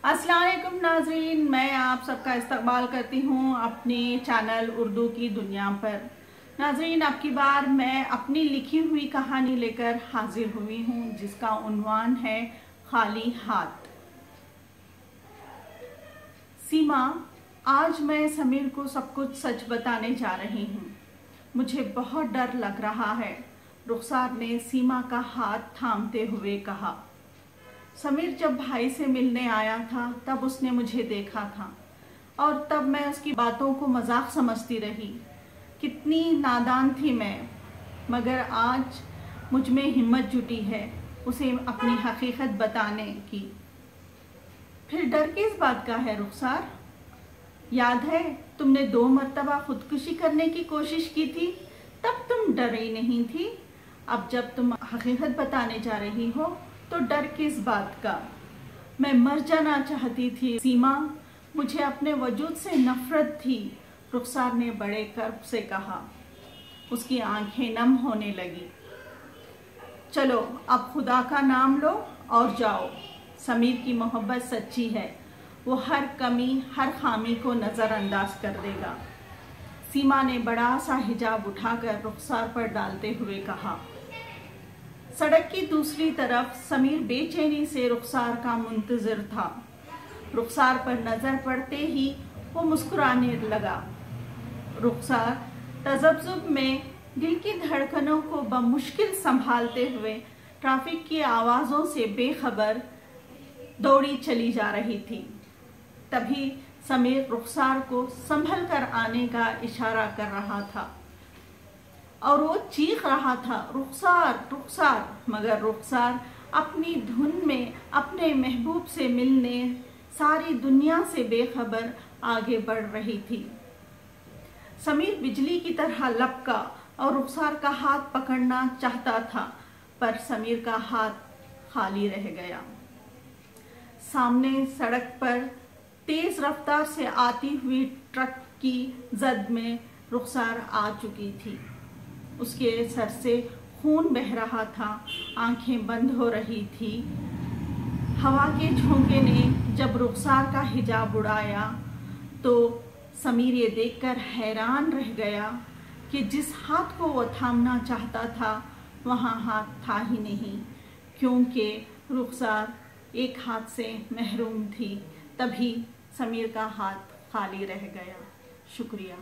अस्सलाम वालेकुम नाज़रीन, मैं आप सबका इस्तकबाल करती हूँ अपने चैनल उर्दू की दुनिया पर। नाज़रीन, अब की बार मैं अपनी लिखी हुई कहानी लेकर हाजिर हुई हूँ जिसका उन्वान है खाली हाथ। सीमा, आज मैं समीर को सब कुछ सच बताने जा रही हूँ। मुझे बहुत डर लग रहा है, रुखसार ने सीमा का हाथ थामते हुए कहा। समीर जब भाई से मिलने आया था तब उसने मुझे देखा था और तब मैं उसकी बातों को मजाक समझती रही। कितनी नादान थी मैं, मगर आज मुझ में हिम्मत जुटी है उसे अपनी हकीकत बताने की। फिर डर किस बात का है रुखसार? याद है तुमने 2 मर्तबा खुदकुशी करने की कोशिश की थी, तब तुम डरी नहीं थी। अब जब तुम हकीकत बताने जा रही हो तो डर किस बात का? मैं मर जाना चाहती थी सीमा, मुझे अपने वजूद से नफरत थी, रुखसार ने बड़े कर्ब से कहा। उसकी आंखें नम होने लगी। चलो अब खुदा का नाम लो और जाओ। समीर की मोहब्बत सच्ची है, वो हर कमी हर खामी को नज़रअंदाज कर देगा। सीमा ने बड़ा सा हिजाब उठाकर रुखसार पर डालते हुए कहा। सड़क की दूसरी तरफ समीर बेचैनी से रुखसार का मुंतजिर था। रुखसार पर नजर पड़ते ही वो मुस्कुराने लगा। रुखसार तजब्जुब में दिल की धड़कनों को बमुश्किल संभालते हुए ट्रैफिक की आवाज़ों से बेखबर दौड़ी चली जा रही थी। तभी समीर रुखसार को संभल कर आने का इशारा कर रहा था और वो चीख रहा था, रुखसार रुखसार, मगर रुखसार अपनी धुन में अपने महबूब से मिलने सारी दुनिया से बेखबर आगे बढ़ रही थी। समीर बिजली की तरह लपका और रुखसार का हाथ पकड़ना चाहता था, पर समीर का हाथ खाली रह गया। सामने सड़क पर तेज रफ्तार से आती हुई ट्रक की जद में रुखसार आ चुकी थी। उसके सर से खून बह रहा था, आंखें बंद हो रही थी। हवा के झोंके ने जब रुखसार का हिजाब उड़ाया तो समीर ये देखकर हैरान रह गया कि जिस हाथ को वो थामना चाहता था वहाँ हाथ था ही नहीं, क्योंकि रुखसार एक हाथ से महरूम थी। तभी समीर का हाथ खाली रह गया। शुक्रिया।